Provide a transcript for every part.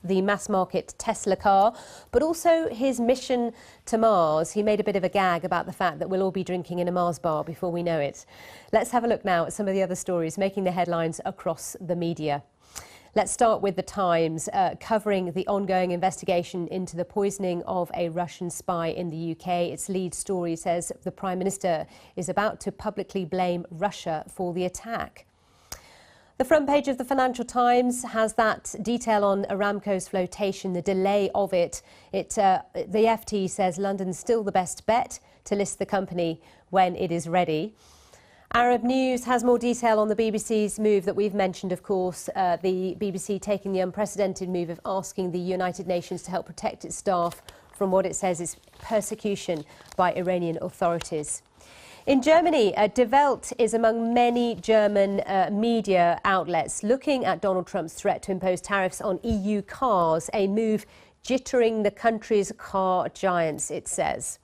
the mass-market Tesla car, but also his mission to Mars. He made a bit of a gag about the fact that we'll all be drinking in a Mars bar before we know it. Let's have a look now at some of the other stories making the headlines across the media. Let's start with The Times, covering the ongoing investigation into the poisoning of a Russian spy in the UK. Its lead story says the Prime Minister is about to publicly blame Russia for the attack. The front page of the Financial Times has that detail on Aramco's flotation, the delay of it. The FT says London's still the best bet to list the company when it is ready. Arab News has more detail on the BBC's move that we've mentioned, of course, the BBC taking the unprecedented move of asking the United Nations to help protect its staff from what it says is persecution by Iranian authorities. In Germany, Die Welt is among many German media outlets looking at Donald Trump's threat to impose tariffs on EU cars, a move jittering the country's car giants, it says.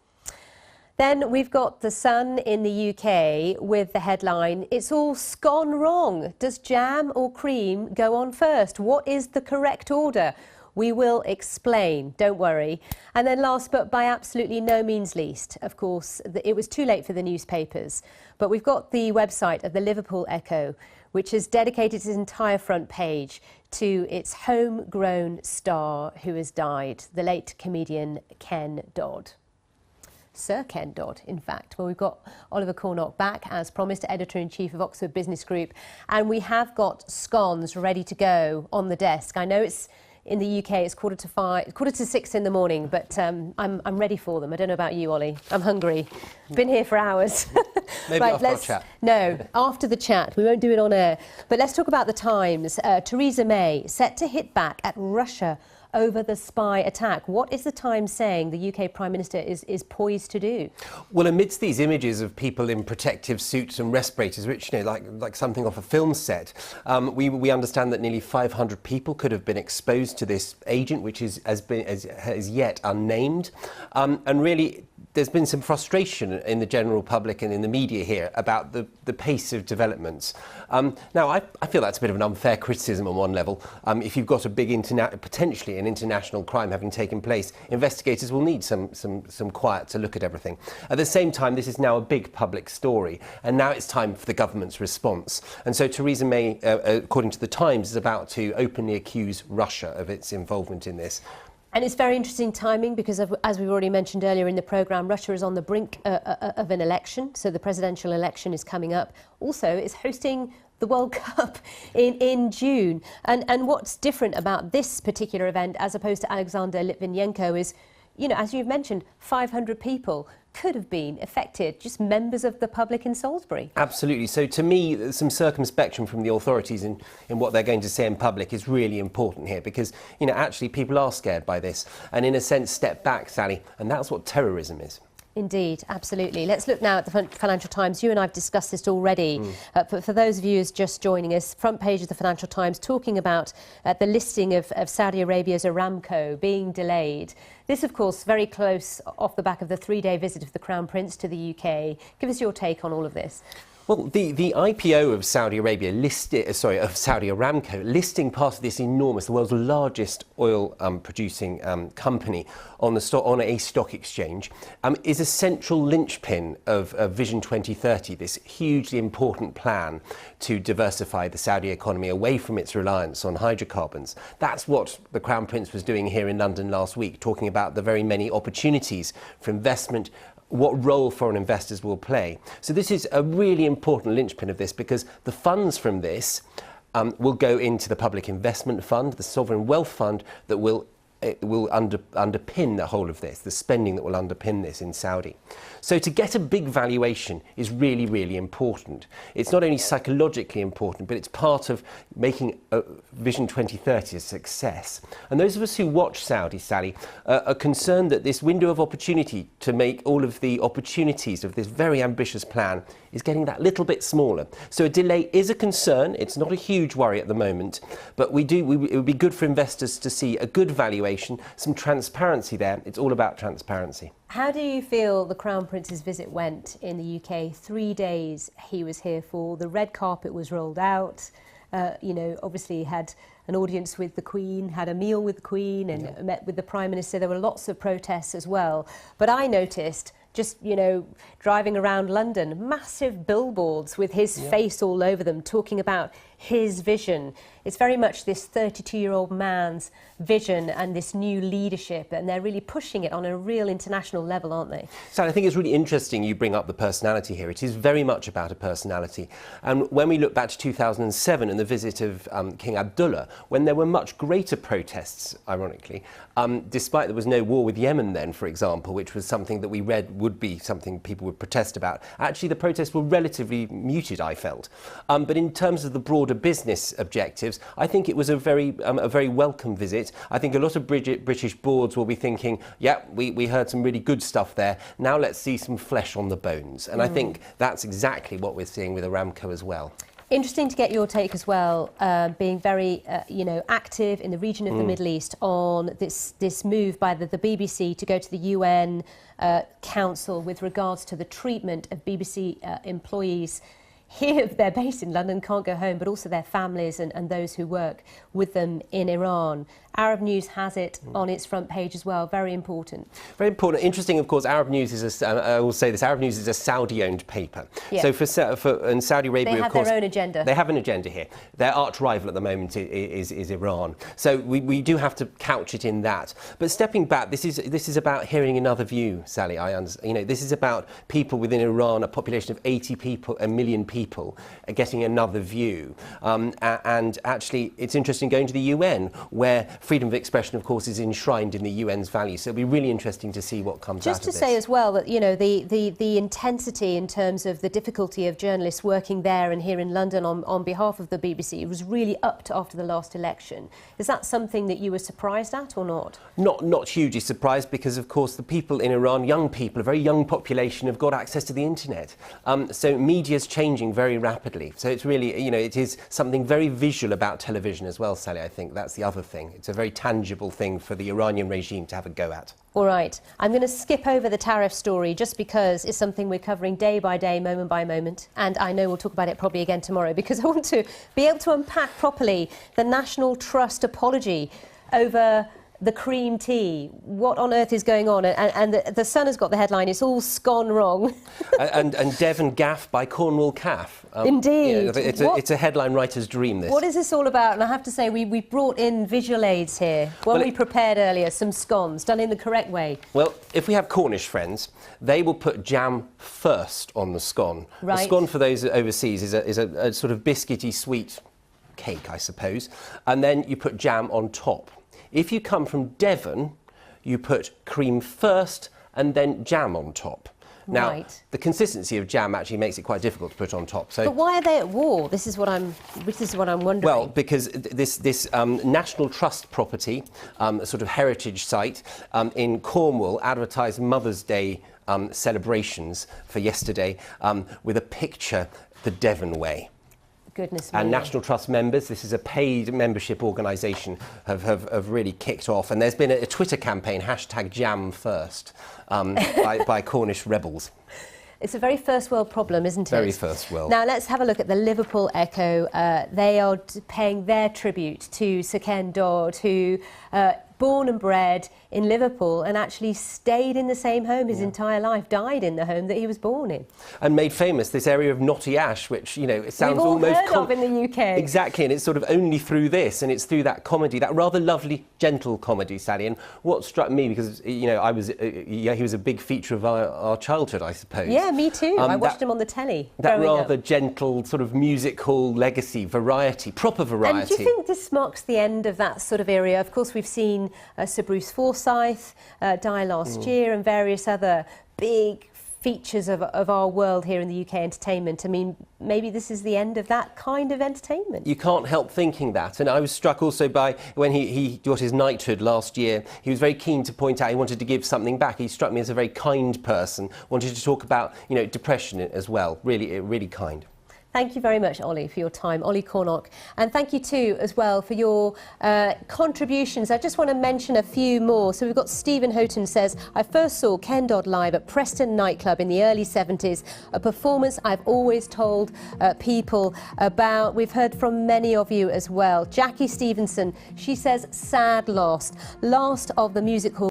Then we've got The Sun in the UK with the headline, "It's all scone wrong. Does jam or cream go on first? What is the correct order? We will explain, don't worry." And then last but by absolutely no means least, of course, it was too late for the newspapers. But we've got the website of the Liverpool Echo, which has dedicated its entire front page to its homegrown star who has died, the late comedian Ken Dodd. Sir Ken Dodd, in fact. Well, we've got Oliver Cornock back, as promised, Editor-in-Chief of Oxford Business Group, and we have got scones ready to go on the desk. I know it's in the UK, it's 5:45 in the morning, but I'm ready for them. I don't know about you, Ollie. I'm hungry. Been here for hours. Maybe right, after our chat. No, after the chat. We won't do it on air. But let's talk about the Times. Theresa May set to hit back at Russia over the spy attack. What is the Times saying the UK Prime Minister is poised to do? Well, amidst these images of people in protective suits and respirators, which, you know, like something off a film set, we understand that nearly 500 people could have been exposed to this agent, which has yet unnamed. And really, there's been some frustration in the general public and in the media here about the pace of developments. Now, I feel that's a bit of an unfair criticism on one level. If you've got a big potentially an international crime having taken place, investigators will need some quiet to look at everything. At the same time, this is now a big public story, and now it's time for the government's response. And so Theresa May, according to the Times, is about to openly accuse Russia of its involvement in this. And it's very interesting timing because, as we've already mentioned earlier in the programme, Russia is on the brink of an election. So the presidential election is coming up. Also, it's hosting the World Cup in June. And what's different about this particular event as opposed to Alexander Litvinenko is, you know, as you've mentioned, 500 people could have been affected, just members of the public in Salisbury. Absolutely. So to me, some circumspection from the authorities in what they're going to say in public is really important here because, you know, actually people are scared by this and in a sense step back, Sally, and that's what terrorism is. Indeed, absolutely. Let's look now at the Financial Times. You and I have discussed this already. But for those of you who's just joining us, front page of the Financial Times talking about the listing of Saudi Arabia's Aramco being delayed. This, of course, very close off the back of the 3-day visit of the Crown Prince to the UK. Give us your take on all of this. Well, the IPO of Saudi Aramco, listing part of this enormous, the world's largest oil producing company on a stock exchange, is a central linchpin of Vision 2030, this hugely important plan to diversify the Saudi economy away from its reliance on hydrocarbons. That's what the Crown Prince was doing here in London last week, talking about the very many opportunities for investment, what role foreign investors will play. So this is a really important linchpin of this because the funds from this will go into the Public Investment Fund, the Sovereign Wealth Fund that will underpin the whole of this, the spending that will underpin this in Saudi. So to get a big valuation is really, really important. It's not only psychologically important, but it's part of making Vision 2030 a success. And those of us who watch Saudi, Sally, are concerned that this window of opportunity to make all of the opportunities of this very ambitious plan is getting that little bit smaller. So a delay is a concern. It's not a huge worry at the moment, but it would be good for investors to see a good valuation, some transparency there. It's all about transparency. How do you feel the Crown Prince's visit went in the UK? 3 days he was here for. The red carpet was rolled out. You know, obviously he had an audience with the Queen, had a meal with the Queen and met with the Prime Minister. There were lots of protests as well. But I noticed, just, driving around London, massive billboards with his face all over them, talking about his vision. It's very much this 32-year-old man's vision and this new leadership, and they're really pushing it on a real international level, aren't they? So I think it's really interesting you bring up the personality here. It is very much about a personality. And when we look back to 2007 and the visit of King Abdullah, when there were much greater protests, ironically, despite there was no war with Yemen then, for example, which was something that we read would be something people would protest about, actually the protests were relatively muted, I felt. But in terms of the broader business objectives, I think it was a very welcome visit. I think a lot of British boards will be thinking, yeah, we heard some really good stuff there. Now let's see some flesh on the bones. And I think that's exactly what we're seeing with Aramco as well. Interesting to get your take as well, being very, active in the region of the Middle East on this move by the BBC to go to the UN Council with regards to the treatment of BBC employees. Here, they're based in London, can't go home, but also their families and those who work with them in Iran. Arab News has it on its front page as well. Very important. Very important. Interesting, of course, Arab News is I will say this, Arab News is a Saudi-owned paper. Yeah. So in Saudi Arabia, they have of course, their own agenda. They have an agenda here. Their arch rival at the moment is Iran. So we do have to couch it in that. But stepping back, this is about hearing another view, Sally. This is about people within Iran, a population of 80 people, a million people, getting another view. And actually, it's interesting going to the UN, where freedom of expression, of course, is enshrined in the UN's values. So it'll be really interesting to see what comes out of this. Just to say as well that, the intensity in terms of the difficulty of journalists working there and here in London on behalf of the BBC was really upped after the last election. Is that something that you were surprised at or not? Not hugely surprised, because, of course, the people in Iran, young people, a very young population, have got access to the internet. So media's changing very rapidly. So it's really, it is something very visual about television as well, Sally. I think that's the other thing. It's a very tangible thing for the Iranian regime to have a go at. All right. I'm going to skip over the tariff story just because it's something we're covering day by day, moment by moment. And I know we'll talk about it probably again tomorrow, because I want to be able to unpack properly the National Trust apology over the cream tea. What on earth is going on? And the Sun has got the headline, it's all scone wrong. and Devon Gaff by Cornwall Calf. Indeed. It's a headline writer's dream, this. What is this all about? And I have to say, we brought in visual aids here. We prepared earlier some scones, done in the correct way. Well, if we have Cornish friends, they will put jam first on the scone. Right. The scone, for those overseas, is a sort of biscuity sweet cake, I suppose. And then you put jam on top. If you come from Devon, you put cream first and then jam on top. Now, the consistency of jam actually makes it quite difficult to put on top. So, but why are they at war? This is what I'm wondering. Well, because this National Trust property, a sort of heritage site in Cornwall, advertised Mother's Day celebrations for yesterday with a picture the Devon way. Goodness me. And National Trust members, this is a paid membership organisation, have really kicked off. And there's been a Twitter campaign, #JamFirst, by Cornish rebels. It's a very first world problem, isn't it? Very first world. Now let's have a look at the Liverpool Echo. They are paying their tribute to Sir Ken Dodd, who born and bred in Liverpool and actually stayed in the same home his entire life, died in the home that he was born in. And made famous this area of Knotty Ash, which, it sounds we've all almost... heard of in the UK. Exactly, and it's sort of only through this, and it's through that comedy, that rather lovely, gentle comedy, Sally. And what struck me, because, he was a big feature of our childhood, I suppose. Yeah, me too. I watched him on the telly. That rather gentle sort of music hall legacy, variety, proper variety. And do you think this marks the end of that sort of area? Of course, we've seen Sir Bruce Forsyth die last year, and various other big features of our world here in the UK entertainment. I mean, maybe this is the end of that kind of entertainment. You can't help thinking that. And I was struck also by when he got his knighthood last year, he was very keen to point out he wanted to give something back. He struck me as a very kind person, wanted to talk about, depression as well. Really, really kind. Thank you very much, Ollie, for your time, Ollie Cornock. And thank you too, as well, for your contributions. I just want to mention a few more. So we've got Stephen Houghton says, I first saw Ken Dodd live at Preston nightclub in the early 70s, a performance I've always told people about. We've heard from many of you as well. Jackie Stevenson, she says, sad loss of the music hall.